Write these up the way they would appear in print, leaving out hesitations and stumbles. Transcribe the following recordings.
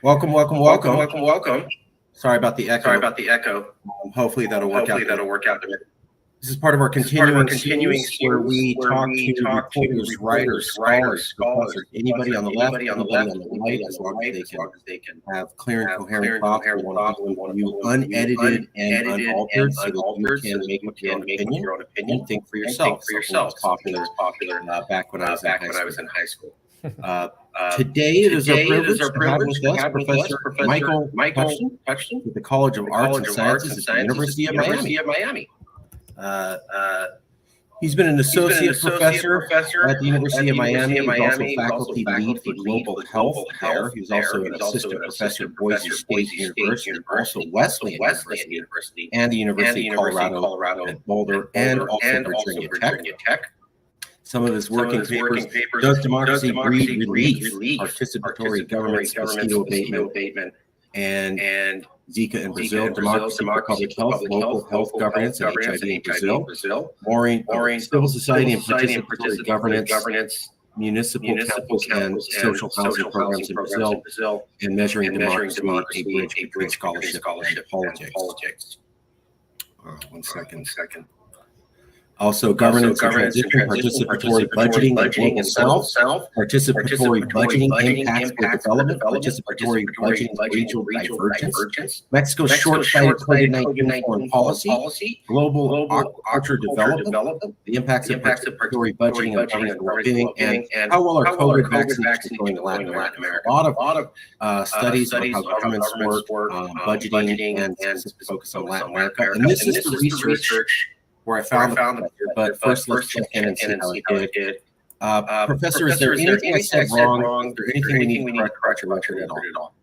Welcome, welcome, welcome. Welcome. Sorry about the echo. Hopefully that'll work out. This is part of our continuing series where we talk to reporters, writers, scholars, professors, anybody on the left, anybody on the right, as long as they can have clear and coherent thoughts. We want to give you unedited and unaltered so that you can make up your own opinion and think for yourself. Something that's popular back when I was in high school. Today it is our privilege to have with us Professor Michael Touchton at the College of Arts and Sciences at the University of Miami. He's been an associate professor at the University of Miami. He's also faculty lead for global health there. He's also an assistant professor at Boise State University, also Wesleyan University, and the University of Colorado at Boulder, and also Virginia Tech. Some of his working papers: Does Democracy Breed Relief? Participatory Government's Mosquito Abatement and Zika in Brazil, Democracy for Public Health, Local Health Governance, and HIV in Brazil, Maureen, Civil Society and Participatory Governance, Municipal Councils and Social Housing Programs in Brazil, and Measuring Democracy, a Bridge Between Scholarship and Politics. One second. Also, governance and transition, participatory budgeting in the global south, participatory budgeting impacts for development, participatory budgeting regional divergence, Mexico's short-sighted COVID-19 foreign policy, global agriculture development, the impacts of participatory budgeting on government well-being, and how well are COVID vaccines going in Latin America. A lot of studies on how governments work, budgeting, and specific focus on Latin America. And this is the research where I found the professor, but first let's check in and see how it did. Professor, is there anything I said wrong? Is there anything we need to correct your record at all?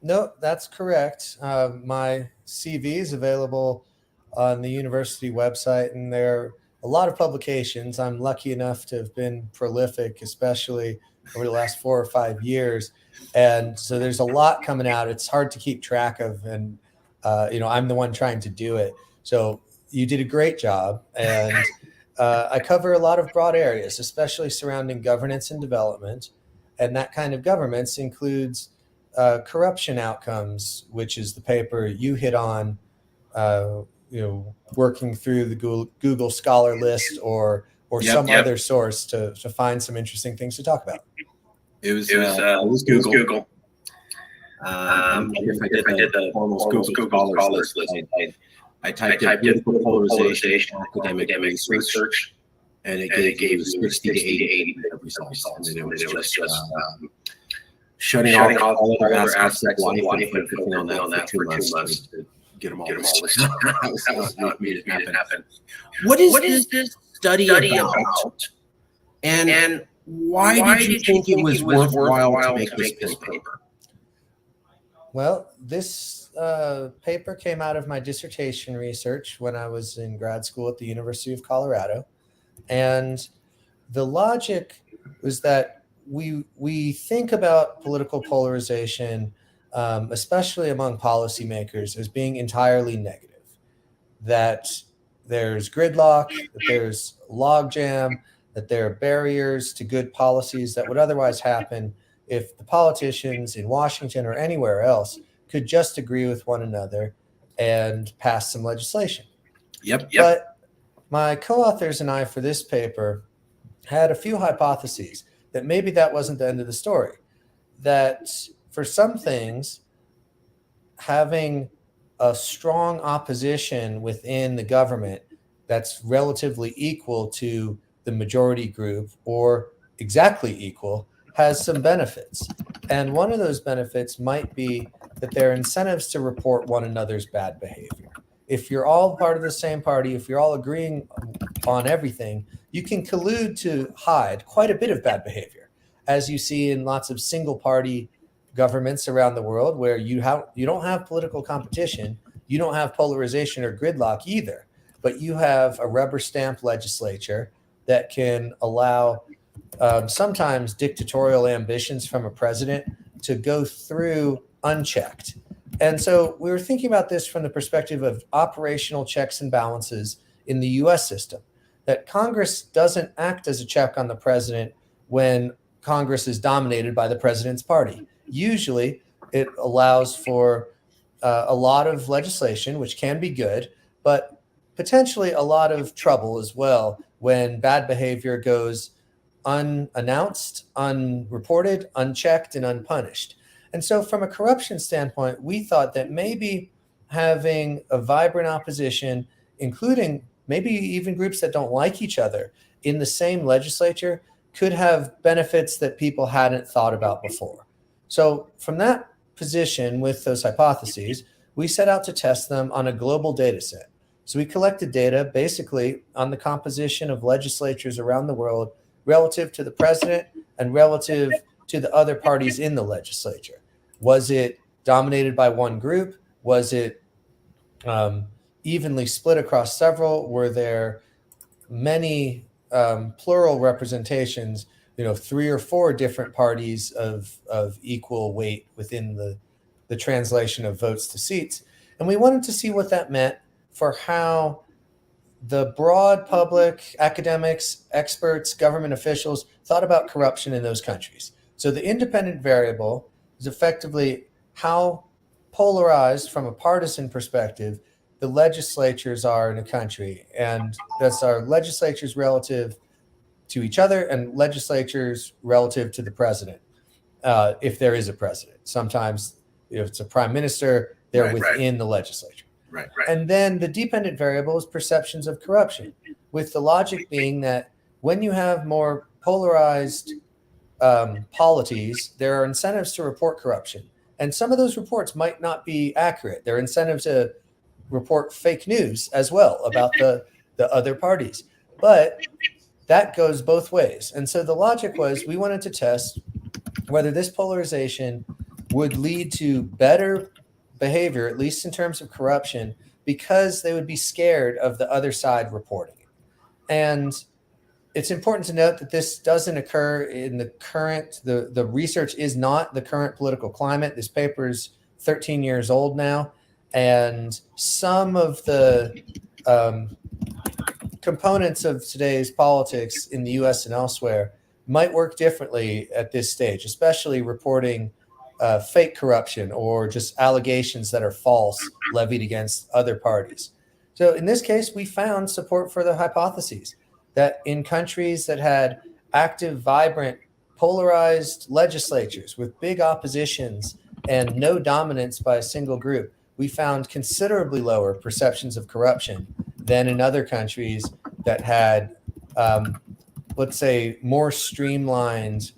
No, that's correct. My CV is available on the university website, and there are a lot of publications. I'm lucky enough to have been prolific, especially over the last 4 or 5 years. And so there's a lot coming out. It's hard to keep track of, and I'm the one trying to do it. So you did a great job, and I cover a lot of broad areas, especially surrounding governance and development, and that kind of governance includes corruption outcomes, which is the paper you hit on, working through the Google Scholar list or some other source to find some interesting things to talk about. It was Google. If I did the formal Google Scholars list, I typed in political polarization, academic research, and it gave 60 to 80 results. And then it was just shutting off all other aspects of life and focusing on that for 2 months to get them all listed. That was not made it happen. What is this study about? And why did you think it was worthwhile to make this paper? Well, this paper came out of my dissertation research when I was in grad school at the University of Colorado. And the logic was that we think about political polarization, especially among policymakers, as being entirely negative. That there's gridlock, that there's logjam, that there are barriers to good policies that would otherwise happen if the politicians in Washington or anywhere else could just agree with one another and pass some legislation. Yep. But my co-authors and I for this paper had a few hypotheses that maybe that wasn't the end of the story. That for some things, having a strong opposition within the government that's relatively equal to the majority group or exactly equal has some benefits. And one of those benefits might be that there are incentives to report one another's bad behavior. If you're all part of the same party, if you're all agreeing on everything, you can collude to hide quite a bit of bad behavior, as you see in lots of single party governments around the world where you don't have political competition, you don't have polarization or gridlock either, but you have a rubber stamp legislature that can allow sometimes dictatorial ambitions from a president to go through unchecked. And so we were thinking about this from the perspective of operational checks and balances in the US system, that Congress doesn't act as a check on the president when Congress is dominated by the president's party. Usually it allows for a lot of legislation, which can be good, but potentially a lot of trouble as well when bad behavior goes unannounced, unreported, unchecked, and unpunished. And so, from a corruption standpoint, we thought that maybe having a vibrant opposition, including maybe even groups that don't like each other in the same legislature, could have benefits that people hadn't thought about before. So, from that position with those hypotheses, we set out to test them on a global data set. So, we collected data basically on the composition of legislatures around the world relative to the president and relative to the other parties in the legislature. Was it dominated by one group? Was it evenly split across several? Were there many plural representations, 3 or 4 different parties of equal weight within the translation of votes to seats? And we wanted to see what that meant for how the broad public, academics, experts, government officials thought about corruption in those countries. So the independent variable is effectively how polarized from a partisan perspective the legislatures are in a country. And that's our legislatures relative to each other and legislatures relative to the president, if there is a president. Sometimes if it's a prime minister, they're within the legislature. Right. And then the dependent variable is perceptions of corruption, with the logic being that when you have more polarized polities, there are incentives to report corruption. And some of those reports might not be accurate. There are incentives to report fake news as well about the other parties. But that goes both ways. And so the logic was we wanted to test whether this polarization would lead to better behavior, at least in terms of corruption, because they would be scared of the other side reporting it. And it's important to note that this doesn't occur in the current, the research is not the current political climate. This paper is 13 years old now. And some of the components of today's politics in the US and elsewhere might work differently at this stage, especially reporting fake corruption or just allegations that are false levied against other parties. So in this case, we found support for the hypotheses that in countries that had active, vibrant, polarized legislatures with big oppositions and no dominance by a single group, we found considerably lower perceptions of corruption than in other countries that had, let's say, more streamlined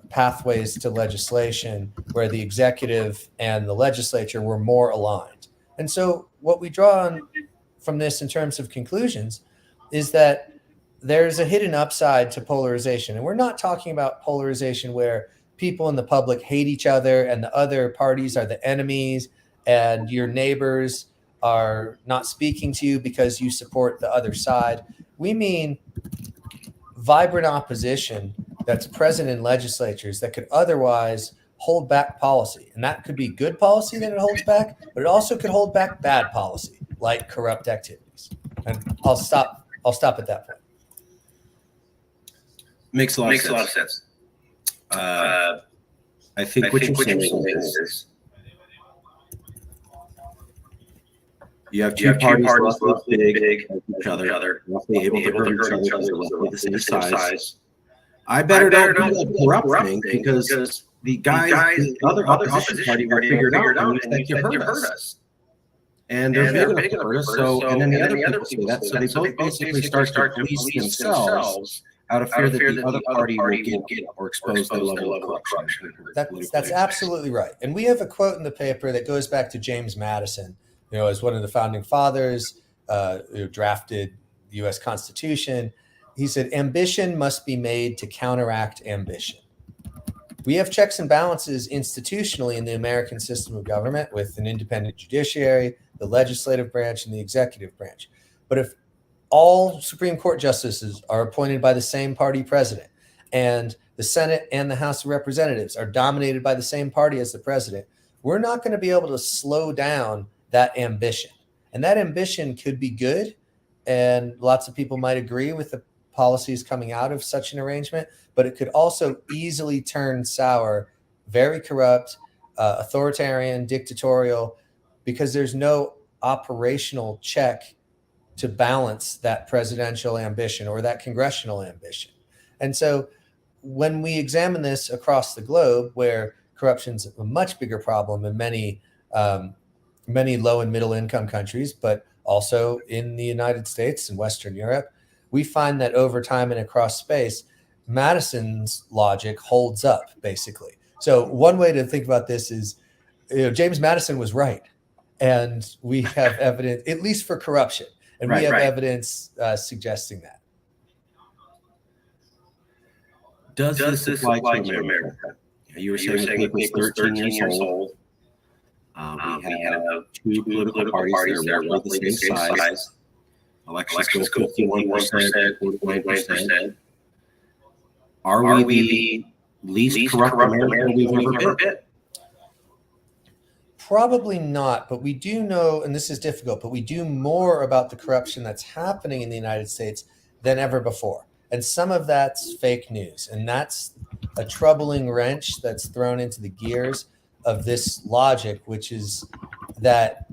pathways to legislation where the executive and the legislature were more aligned. And so what we draw on from this in terms of conclusions is that there's a hidden upside to polarization. And we're not talking about polarization where people in the public hate each other and the other parties are the enemies and your neighbors are not speaking to you because you support the other side. We mean vibrant opposition that's present in legislatures that could otherwise hold back policy. And that could be good policy that it holds back, but it also could hold back bad policy, like corrupt activities. And I'll stop at that point. Makes a lot of sense. I think what you're saying is you have two parties roughly big each other, roughly able to hurt each other, roughly the same size. I better not do that corrupt thing because the guys, the other opposition party will figure it out and expect to hurt us. And they're big enough to hurt us. So, and then the other people see that. So they both basically start to police themselves out of fear that the other party will get or expose their level of corruption. That's absolutely right. And we have a quote in the paper that goes back to James Madison, as one of the founding fathers who drafted the U.S. Constitution. He said, ambition must be made to counteract ambition. We have checks and balances institutionally in the American system of government with an independent judiciary, the legislative branch, and the executive branch. But if all Supreme Court justices are appointed by the same party president, and the Senate and the House of Representatives are dominated by the same party as the president, we're not going to be able to slow down that ambition. And that ambition could be good, and lots of people might agree with the policies coming out of such an arrangement, but it could also easily turn sour, very corrupt, authoritarian, dictatorial, because there's no operational check to balance that presidential ambition or that congressional ambition. And so when we examine this across the globe, where corruption's a much bigger problem in many low and middle income countries, but also in the United States and Western Europe, we find that over time and across space, Madison's logic holds up, basically. So one way to think about this is, James Madison was right. And we have evidence, at least for corruption, and we have evidence suggesting that. Does this apply to America? You were saying the paper is 13 years old. We have two political parties that are roughly the same size. Elections go 51%, 49%. Are we the least corrupt America we've ever been? Probably not, but we do know, and this is difficult, but we do more about the corruption that's happening in the United States than ever before. And some of that's fake news. And that's a troubling wrench that's thrown into the gears of this logic, which is that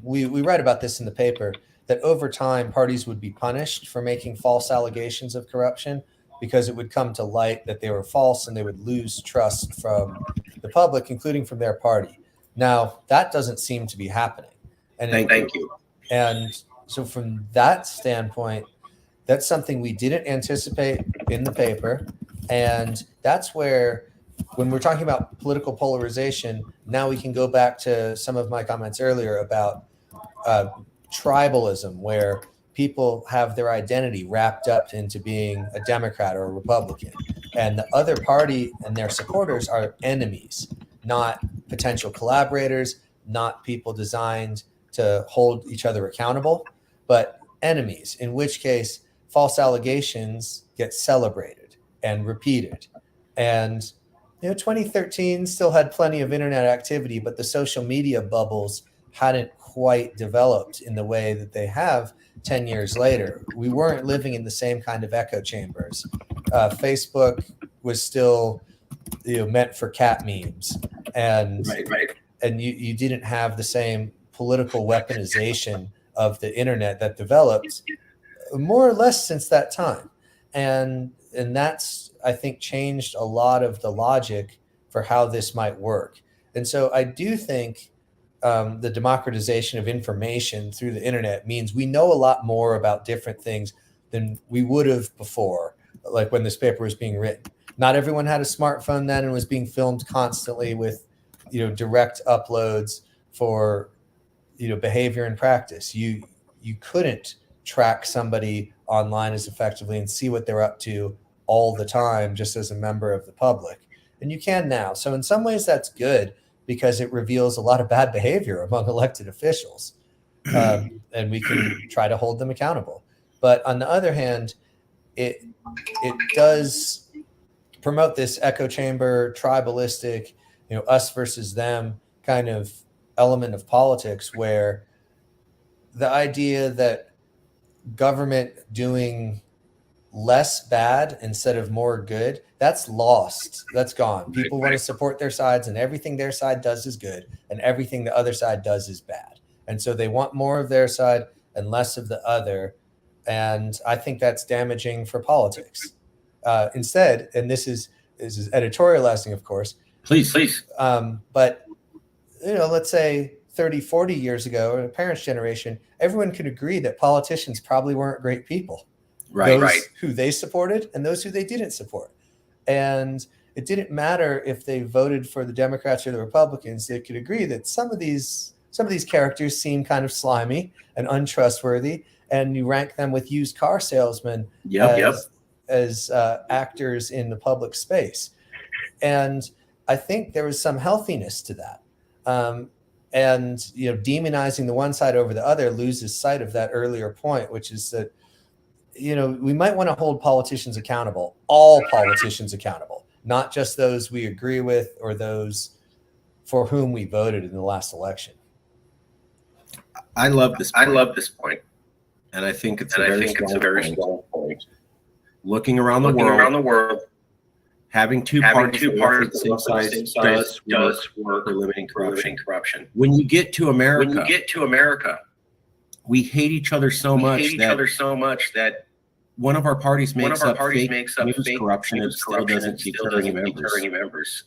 we write about this in the paper, that over time parties would be punished for making false allegations of corruption because it would come to light that they were false and they would lose trust from the public, including from their party. Now, that doesn't seem to be happening. And Thank you. And so from that standpoint, that's something we didn't anticipate in the paper. And that's where, when we're talking about political polarization, now we can go back to some of my comments earlier about tribalism, where people have their identity wrapped up into being a Democrat or a Republican. And the other party and their supporters are enemies, not potential collaborators, not people designed to hold each other accountable, but enemies, in which case false allegations get celebrated and repeated. And 2013 still had plenty of internet activity, but the social media bubbles hadn't quite developed in the way that they have 10 years later. We weren't living in the same kind of echo chambers. Facebook was still meant for cat memes, and and you didn't have the same political weaponization of the internet that developed more or less since that time. And that's, I think, changed a lot of the logic for how this might work. And so I do think the democratization of information through the internet means we know a lot more about different things than we would have before, like when this paper was being written. Not everyone had a smartphone then and was being filmed constantly with, direct uploads for, behavior and practice. You couldn't track somebody online as effectively and see what they're up to all the time, just as a member of the public. And you can now. So in some ways that's good, because it reveals a lot of bad behavior among elected officials. And we can try to hold them accountable. But on the other hand, it does promote this echo chamber, tribalistic, us versus them kind of element of politics, where the idea that government doing less bad instead of more good, that's lost. That's gone. People want to support their sides, and everything their side does is good, and everything the other side does is bad. And so they want more of their side and less of the other. And I think that's damaging for politics. Instead, and this is editorializing, of course. Please. But, let's say 30, 40 years ago, in a parent's generation, everyone could agree that politicians probably weren't great people. Those who they supported and those who they didn't support. And it didn't matter if they voted for the Democrats or the Republicans. They could agree that some of these characters seem kind of slimy and untrustworthy, and you rank them with used car salesmen as actors in the public space. And I think there was some healthiness to that. And demonizing the one side over the other loses sight of that earlier point, which is that we might want to hold politicians accountable, all politicians accountable, not just those we agree with or those for whom we voted in the last election. I love this point. And I think it's a very strong point. Looking around the world, Having two parties the same size does work for limiting corruption. When you get to America, we hate each other so much that one of our parties makes up fake news corruption and still doesn't deter any members.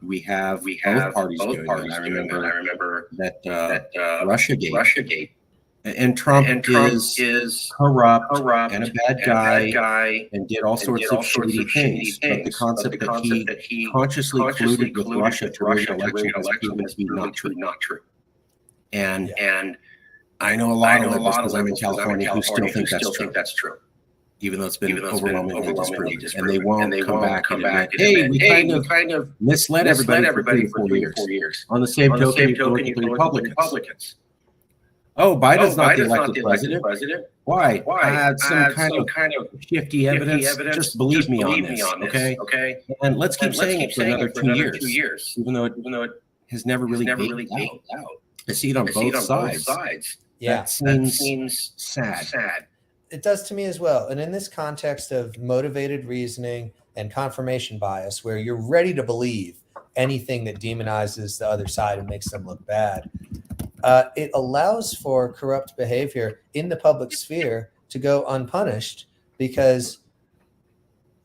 We have both parties doing it. I remember that Russiagate. And Trump is corrupt and a bad guy and did all sorts of shady things. But the concept that he consciously colluded with Russia to rig an election has proven to be not true. And I know a lot of liberals, because I'm in California, who still think that's true. Even though it's been overwhelmingly disproved. And they won't come back and admit, hey, we kind of misled everybody for 3 or 4 years. On the same token, you look at the Republicans. Oh, Biden's not the elected president. Why? Some kind of shifty evidence. Just believe me on this, okay? And let's keep saying it for another 2 years, even though it has never really baked out. I see it on both sides. Yeah, that seems sad. It does to me as well. And in this context of motivated reasoning and confirmation bias, where you're ready to believe anything that demonizes the other side and makes them look bad, it allows for corrupt behavior in the public sphere to go unpunished, because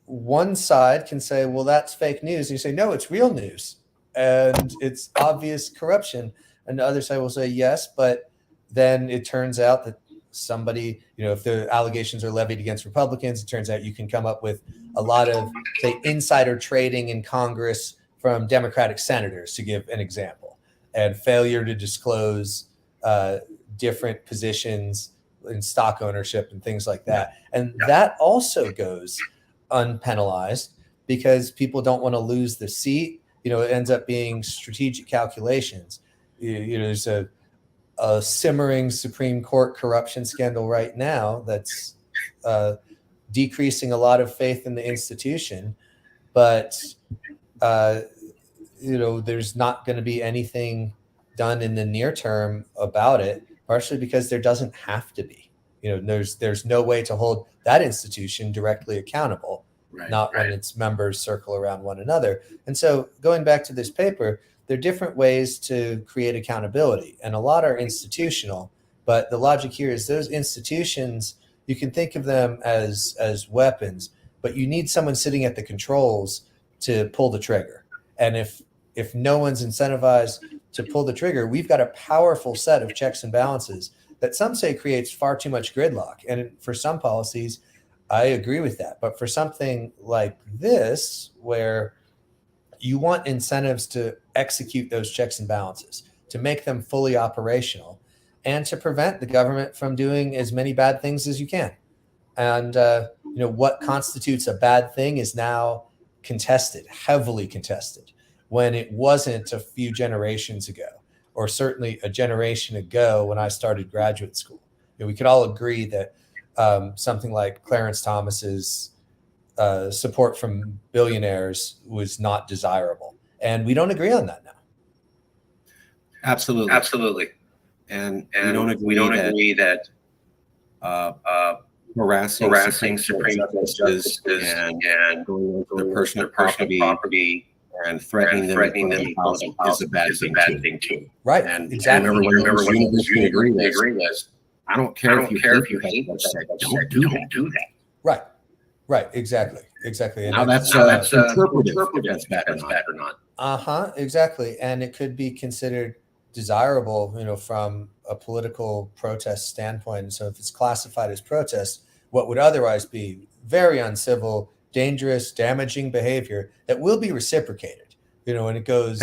one side can say, well, that's fake news. And you say, no, it's real news. And it's obvious corruption. And the other side will say, yes, but then it turns out that somebody, if the allegations are levied against Republicans, it turns out you can come up with a lot of, say, insider trading in Congress from Democratic senators, to give an example, and failure to disclose different positions in stock ownership and things like that. And that also goes unpenalized because people don't want to lose the seat. It ends up being strategic calculations. There's a simmering Supreme Court corruption scandal right now that's decreasing a lot of faith in the institution, but there's not going to be anything done in the near term about it, partially because there doesn't have to be. There's no way to hold that institution directly accountable, when its members circle around one another. And so going back to this paper, there are different ways to create accountability, and a lot are institutional, but the logic here is those institutions, you can think of them as weapons, but you need someone sitting at the controls to pull the trigger. And if no one's incentivized to pull the trigger, we've got a powerful set of checks and balances that some say creates far too much gridlock. And for some policies, I agree with that. But for something like this, where you want incentives to execute those checks and balances, to make them fully operational, and to prevent the government from doing as many bad things as you can. And what constitutes a bad thing is now contested, heavily contested, when it wasn't a few generations ago, or certainly a generation ago when I started graduate school. We could all agree that something like Clarence Thomas's support from billionaires was not desirable. And we don't agree on that now. Absolutely. And we don't agree that harassing Supreme Justices and going over their personal property and threatening them is a bad thing too. Right. And exactly. I remember when Univ agree this. I don't care if you hate don't do that. Right. Exactly. And now that's interpretive. That's bad or not. Exactly. And it could be considered desirable, from a political protest standpoint. And so if it's classified as protest, what would otherwise be very uncivil, dangerous, damaging behavior that will be reciprocated, and it goes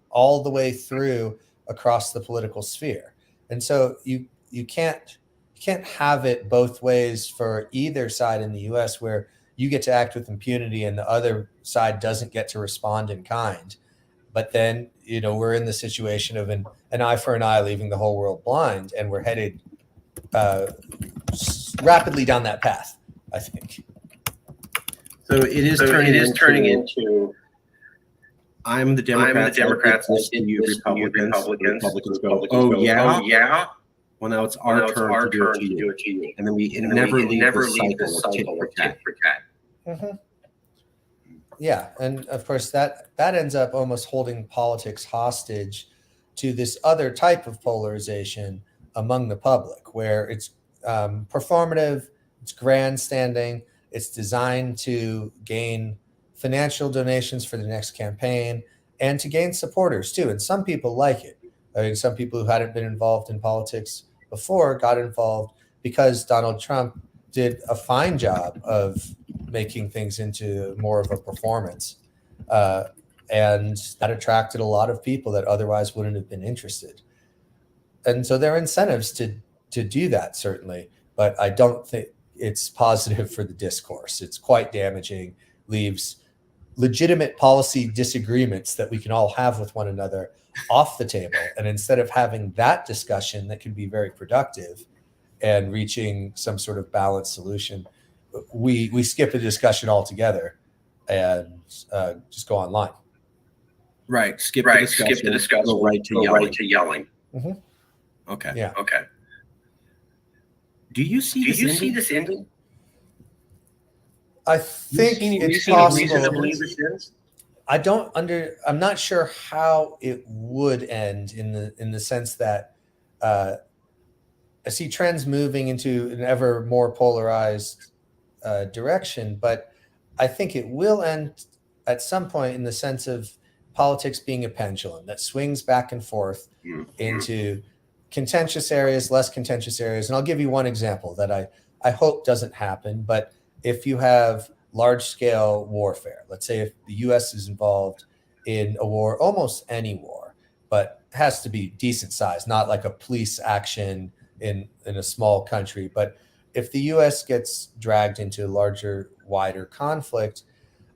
all the way through across the political sphere. And so you can't have it both ways for either side in the US, where you get to act with impunity and the other side doesn't get to respond in kind. But then, we're in the situation of an eye for an eye leaving the whole world blind, and we're headed rapidly down that path, I think. So it is turning into I'm the Democrats, you Republicans. Republicans go, oh yeah. Well, now it's our turn to do it to you. And then we never leave the cycle of tit for tat. Yeah, and of course that ends up almost holding politics hostage to this other type of polarization among the public, where it's performative, it's grandstanding, it's designed to gain financial donations for the next campaign and to gain supporters too. And some people like it. I mean, some people who hadn't been involved in politics before got involved because Donald Trump did a fine job of making things into more of a performance. Uh, and that attracted a lot of people that otherwise wouldn't have been interested. And so there are incentives to do that, certainly, but I don't think it's positive for the discourse. It's quite damaging, leaves legitimate policy disagreements that we can all have with one another off the table. And instead of having that discussion that can be very productive and reaching some sort of balanced solution, we skip the discussion altogether and just go online. Right. Skip the discussion. Go right to yelling. Mm-hmm. Okay. Yeah. Okay. Do you see this ending? I think it's possible. I'm not sure how it would end in the sense that I see trends moving into an ever more polarized direction, but I think it will end at some point in the sense of politics being a pendulum that swings back and forth into contentious areas, less contentious areas. And I'll give you one example that I hope doesn't happen, but if you have large scale warfare, let's say if the US is involved in a war, almost any war, but it has to be decent size, not like a police action in a small country. But if the US gets dragged into a larger, wider conflict,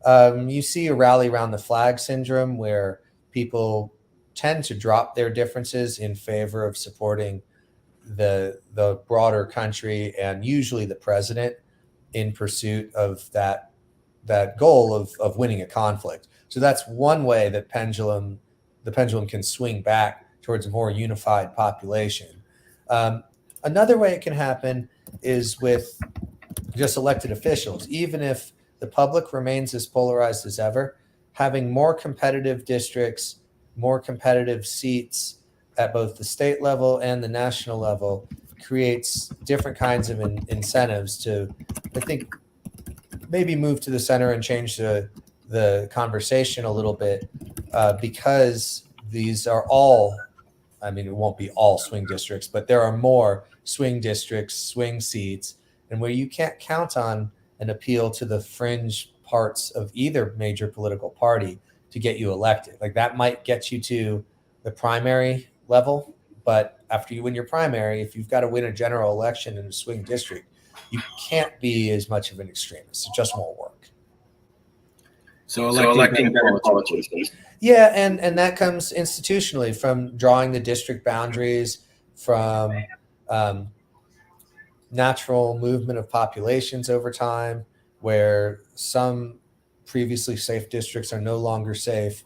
you see a rally around the flag syndrome where people tend to drop their differences in favor of supporting the broader country and usually the president in pursuit of that goal of winning a conflict. So that's one way that the pendulum can swing back towards a more unified population. Another way it can happen is with just elected officials. Even if the public remains as polarized as ever, having more competitive districts, more competitive seats at both the state level and the national level creates different kinds of incentives to, I think, maybe move to the center and change the conversation a little bit, because these are all, I mean, it won't be all swing districts, but there are more swing districts, swing seats, and where you can't count on an appeal to the fringe parts of either major political party to get you elected. Like that might get you to the primary level, but after you win your primary, if you've got to win a general election in a swing district, you can't be as much of an extremist. It just won't work. So electing better politicians. Yeah, and that comes institutionally from drawing the district boundaries, from natural movement of populations over time, where some previously safe districts are no longer safe,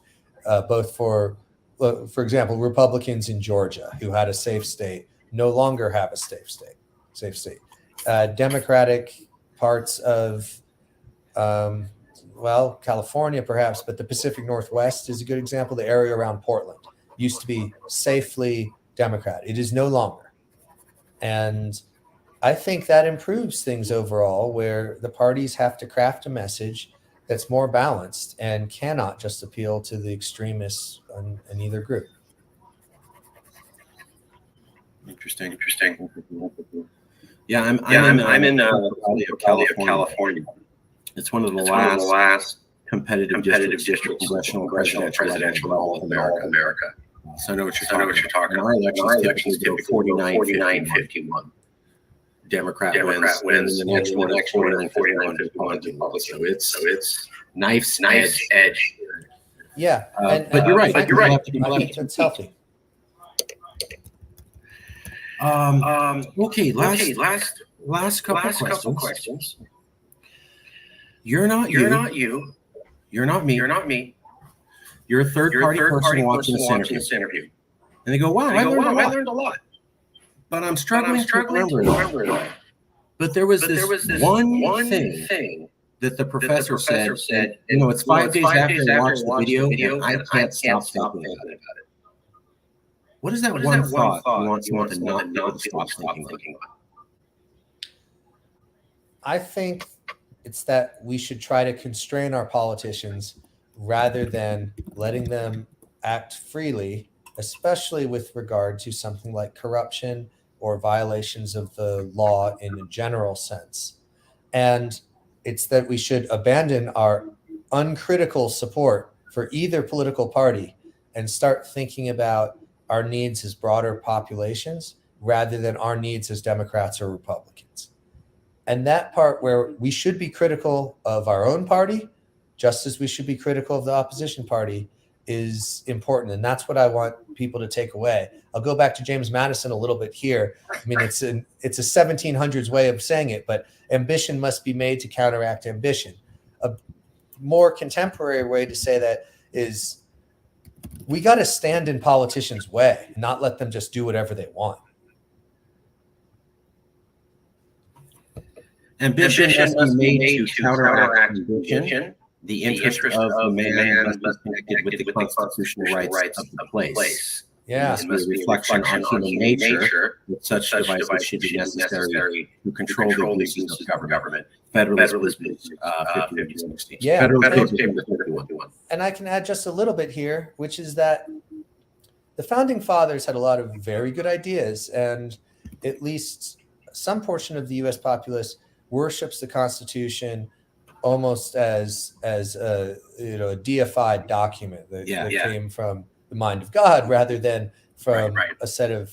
both for example, Republicans in Georgia who had a safe state no longer have a safe state. Democratic parts of, California perhaps, but the Pacific Northwest is a good example. The area around Portland used to be safely Democrat. It is no longer. And I think that improves things overall, where the parties have to craft a message that's more balanced and cannot just appeal to the extremists in either group. Interesting. Yeah, I'm in California. It's one of the last competitive districts congressional presidential level in America. So I know what you're talking about. Our elections typically 49-51. Democrat wins, and the next one 49-51. So it's knife's edge. Yeah, but you're right. It's healthy. Okay. Last couple questions. You're not you. You're not me. You're a third party person watching this interview, and they go, "Wow, I learned a lot." But I'm struggling to remember it all. But there was this one thing that the professor said, it's 5 days after I watched the video, and I can't stop thinking about it. What is that one thought you want the non-people to stop thinking about? I think it's that we should try to constrain our politicians rather than letting them act freely, especially with regard to something like corruption or violations of the law in a general sense. And it's that we should abandon our uncritical support for either political party and start thinking about our needs as broader populations rather than our needs as Democrats or Republicans. And that part where we should be critical of our own party, just as we should be critical of the opposition party, is important. And that's what I want people to take away. I'll go back to James Madison a little bit here. I mean, it's a 1700s way of saying it, but ambition must be made to counteract ambition. A more contemporary way to say that is we got to stand in politicians' way, not let them just do whatever they want. Ambition must be made to counteract ambition. The interest of the man must be connected with the constitutional rights of the place. Yeah. It must be a reflection on human nature that such devices should be necessary to control the abuses of government. Federalism is 50-60. Yeah. Federalism is 51. And I can add just a little bit here, which is that the founding fathers had a lot of very good ideas, and at least some portion of the U.S. populace worships the Constitution almost as a deified document that came from the mind of God rather than from a set of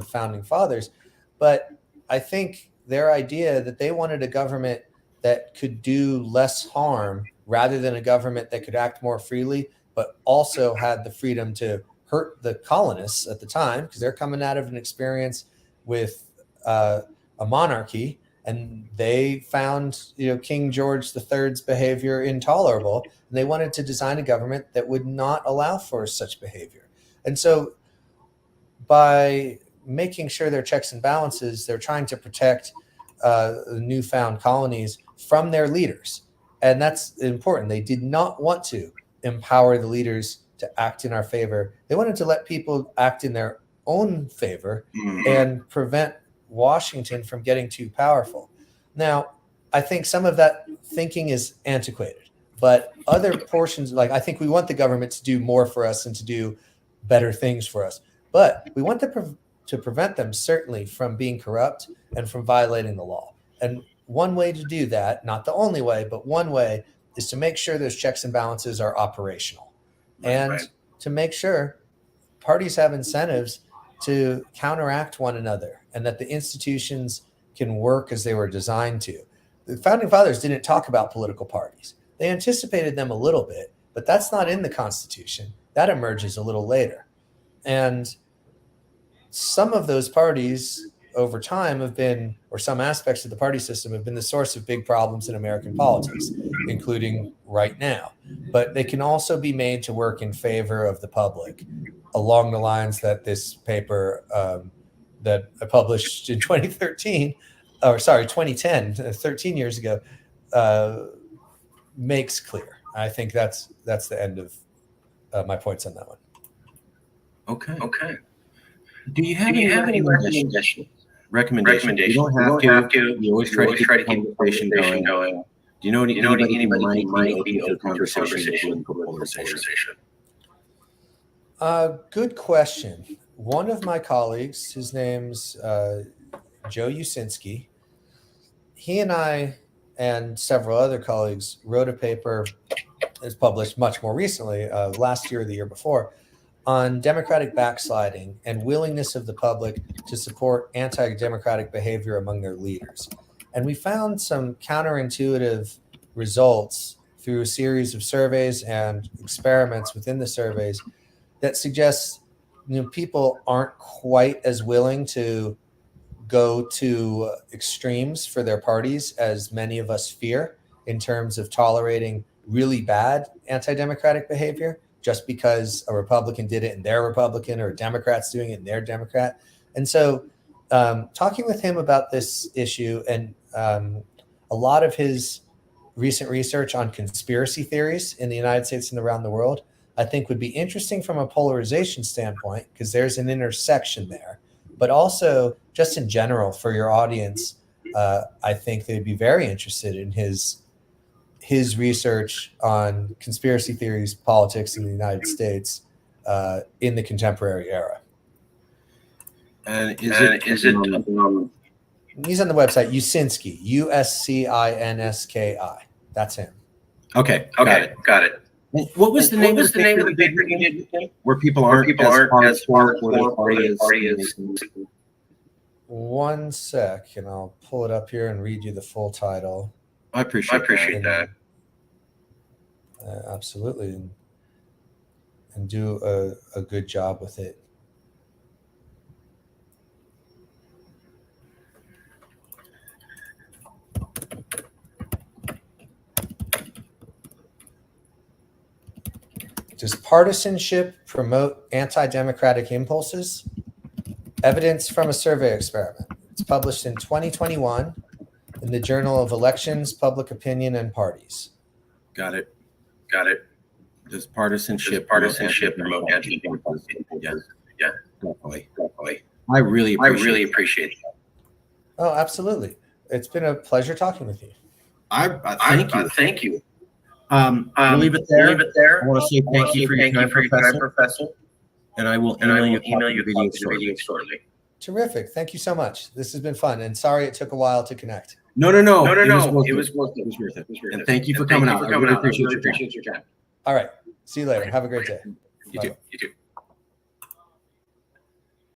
founding fathers. But I think their idea that they wanted a government that could do less harm rather than a government that could act more freely, but also had the freedom to hurt the colonists at the time, because they're coming out of an experience with a monarchy. And they found, King George III's behavior intolerable, and they wanted to design a government that would not allow for such behavior. And so by making sure there are checks and balances, they're trying to protect the newfound colonies from their leaders. And that's important. They did not want to empower the leaders to act in our favor. They wanted to let people act in their own favor and prevent Washington from getting too powerful. Now, I think some of that thinking is antiquated, but other portions, like I think we want the government to do more for us and to do better things for us, but we want to prevent them certainly from being corrupt and from violating the law. And one way to do that, not the only way, but one way, is to make sure those checks and balances are operational and to make sure parties have incentives to counteract one another and that the institutions can work as they were designed to. The founding fathers didn't talk about political parties. They anticipated them a little bit, but that's not in the Constitution. That emerges a little later. And some of those parties over time have been, or some aspects of the party system have been the source of big problems in American politics, including right now. But they can also be made to work in favor of the public along the lines that this paper that I published in 2010, 13 years ago, makes clear. I think that's the end of my points on that one. Okay. Do you have any recommendations? You don't have to. You always try to keep the conversation going. Do you know anybody might be open to conversation? Good question. One of my colleagues, his name's Joe Usinski, he and I and several other colleagues wrote a paper that's published much more recently, last year or the year before, on democratic backsliding and willingness of the public to support anti-democratic behavior among their leaders. And we found some counterintuitive results through a series of surveys and experiments within the surveys that suggests people aren't quite as willing to go to extremes for their parties as many of us fear in terms of tolerating really bad anti-democratic behavior just because a Republican did it and they're Republican, or a Democrat's doing it and they're Democrat. And so talking with him about this issue, and a lot of his recent research on conspiracy theories in the United States and around the world, I think would be interesting from a polarization standpoint, because there's an intersection there, but also just in general for your audience. I think they'd be very interested in his research on conspiracy theories, politics in the United States in the contemporary era. And he's on the website, Usinski, USCINSKI. That's him. Okay. Got it. What was the name of the paper you did? Where people aren't as hardcore party as. One sec, and I'll pull it up here and read you the full title. I appreciate that. Absolutely, and do a good job with it. Does partisanship promote anti-democratic impulses? Evidence from a survey experiment. It's published in 2021 in the Journal of Elections, Public Opinion, and Parties. Got it. Does partisanship promote anti-democratic impulses? Yeah, definitely. I really appreciate that. Oh, absolutely. It's been a pleasure talking with you. Thank you. We'll leave it there. I want to say thank you for your time, Professor. And I will email you a video shortly. Terrific. Thank you so much. This has been fun. And sorry it took a while to connect. No. It was worth it. And thank you for coming out. I really appreciate your time. All right. See you later. Have a great day. You too.